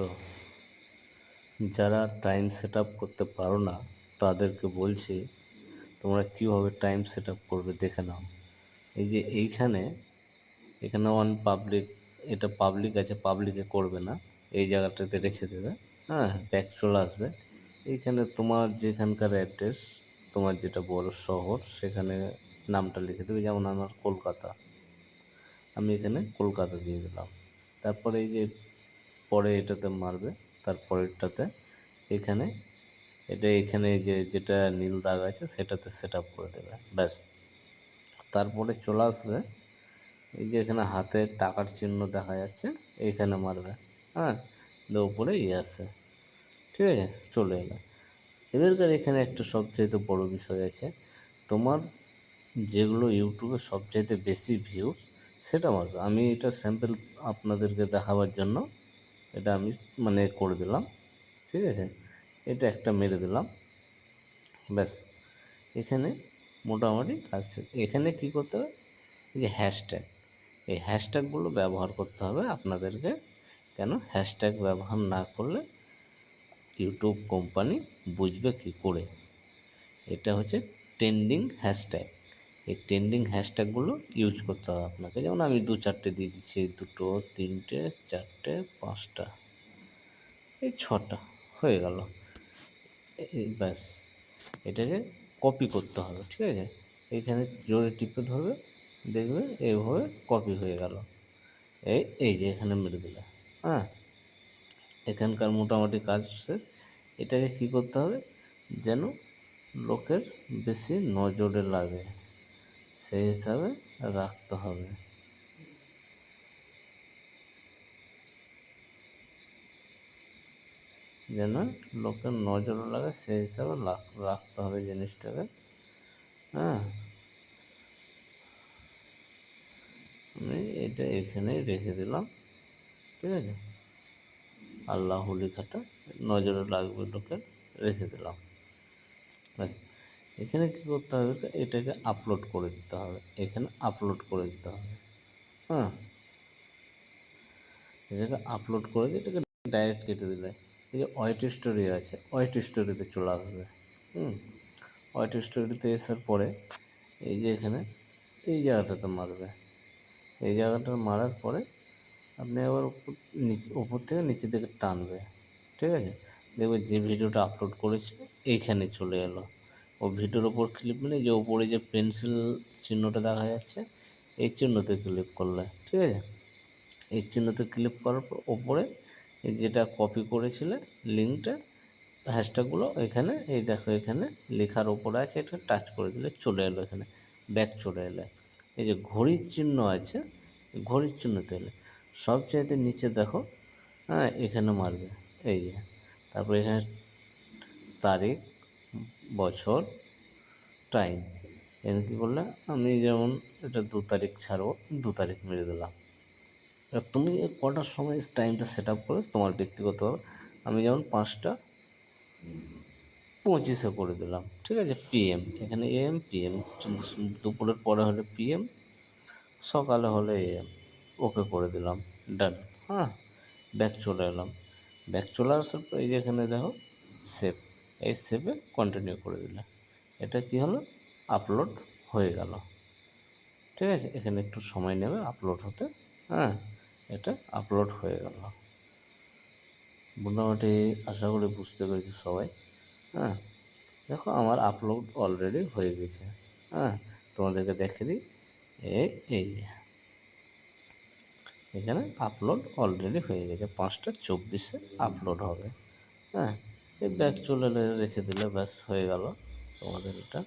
তো যারা time set up করতে পারো না তাদেরকে বলছি তোমরা কীভাবে টাইম সেট আপ করবে দেখে নাও। এই যে এখানে অন পাবলিক, এটা পাবলিক আছে, পাবলিকে করবে না, এই জায়গাটাতে রেখে দেবে। হ্যাঁ, ব্যাক চলে আসবে। এইখানে তোমার যেখানকার অ্যাড্রেস, তোমার যেটা বড় শহর সেখানে নামটা লিখে দেবে। যেমন আমার কলকাতা, আমি এখানে কলকাতা দিয়ে দিলাম। তারপরে এই যে পরে এটাতে মারবে, তারপরেরটাতে এখানে এখানে যেটা নীল দাগ আছে সেটাতে সেট আপ করে দেবে, ব্যাস। তারপরে চলে আসবে এই যে এখানে হাতে টাকার চিহ্ন দেখা যাচ্ছে, এইখানে মারবে। হ্যাঁ, উপরে আছে, ঠিক আছে, চলে এলো। এবারকার এখানে একটা সবচাইতে বড় বিষয় আছে, তোমার যেগুলো ইউটিউবে সবচাইতে বেশি ভিউ সেটা মারবে। আমি এটা স্যাম্পল আপনাদেরকে দেখাবার জন্য এটা আমি করে দিলাম, ঠিক আছে। এটা একটা মেরে দিলাম, ব্যাস। এখানে মোটামুটি আসছে। এখানে কি করতে হবে, এই যে হ্যাশট্যাগ, এই হ্যাশট্যাগুলো ব্যবহার করতে হবে আপনাদেরকে। কেন হ্যাশট্যাগ ব্যবহার না করলে ইউটিউব কোম্পানি বুঝবে কী করে? এটা হচ্ছে ট্রেন্ডিং হ্যাশট্যাগ। এই ট্রেন্ডিং হ্যাশট্যাগুলো ইউজ করতে হবে আপনাকে। যেমন আমি 2-4টে দিয়ে দিচ্ছি, 2, 3, 4, 5টা, এই 6টা হয়ে গেল। ব্যাস, এটাকে কপি করতে হবে, ঠিক আছে। এইখানে জোরে টিপে ধরবে, দেখবে এইভাবে কপি হয়ে গেল। এই যে এখানে মেরে দিলে, হ্যাঁ, এখানকার মোটামুটি কাজ শেষ। এটাকে কী করতে হবে, যেন লোকের বেশি নজরে লাগে সেই হিসাবে রাখতে হবে। যেন লোকের নজরে লাগে সেই হিসাবে রাখতে হবে জিনিসটাকে। হ্যাঁ, আমি এটা এখানেই রেখে দিলাম, ঠিক আছে। আল্লাহ লেখাটা নজরে লাগবে লোকের, রেখে দিলাম, ব্যাস। এখানে কী করতে হবে, এটাকে আপলোড করে দিতে হবে, এখানে আপলোড করে দিতে হবে। হ্যাঁ, এটাকে আপলোড করে দিয়ে এটাকে ডাইরেক্ট কেটে দিলে এই যে ওয়াইটি স্টোরি আছে, ওয়াইটি স্টোরিতে চলে আসবে। ওয়াইটি স্টোরিতে আসার পরে এই যে এখানে এই জায়গাটাতে মারবে। এই জায়গাটা মারার পরে আপনি আবার উপর থেকে নিচের দিকে টানবে, ঠিক আছে। দেখবে যে ভিডিওটা আপলোড করেছিল এইখানে চলে এলো। ও ভিডিওর ওপর ক্লিক মানে যে ওপরে যে পেন্সিল চিহ্নটা দেখা যাচ্ছে, এই চিহ্নতে ক্লিক করলে, ঠিক আছে। এই চিহ্নতে ক্লিক করার পর ওপরে যেটা কপি করেছিলে লিঙ্কটা, হ্যাশট্যাগুলো এখানে এই দেখো এখানে লেখার ওপরে আছে, এটা টাচ করে দিলে চলে এলো, এখানে ব্যাক চলে এলে। এই যে ঘড়ির চিহ্ন আছে, ঘড়ির চিহ্নতে এলে সবচাইতে নিচে দেখো, হ্যাঁ, এখানে মারবে, এই যে। তারপরে এখানে তারিখ, বছর, টাইম, এখানে কী করলে, আমি যেমন এটা 2 তারিখ ছাড়বো, 2 তারিখ মেরে দিলাম। এবার তুমি কটার সময় টাইমটা সেট আপ করে তোমার ব্যক্তিগতভাবে, আমি যেমন 5টা 25 করে দিলাম, ঠিক আছে। পিএম, এখানে এএম পিএম, দুপুরের পরে হলে পিএম, সকালে হলে এএম, ওকে করে দিলাম, ডান। হ্যাঁ, ব্যাক চলে এলাম। ব্যাক চলে আসার পর এই যে এখানে দেখো সেভ, এই সেভে কন্টিনিউ করে দিলাম। এটা কি হলো, আপলোড হয়ে গেল, ঠিক আছে। এখানে একটু সময় নেবে আপলোড হতে। হ্যাঁ, এটা আপলোড হয়ে গেল। মোটামুটি আশা করি বুঝতে পেরেছি সবাই। হ্যাঁ, দেখো আমার আপলোড অলরেডি হয়ে গেছে। হ্যাঁ, তোমাদেরকে দেখে দিই, এই যে এখানে আপলোড অলরেডি হয়ে গেছে, 5টা 24-এ আপলোড হবে। হ্যাঁ, এই ব্যাক চলে রেখে দিলে ব্যাস হয়ে গেল তোমাদের এটা।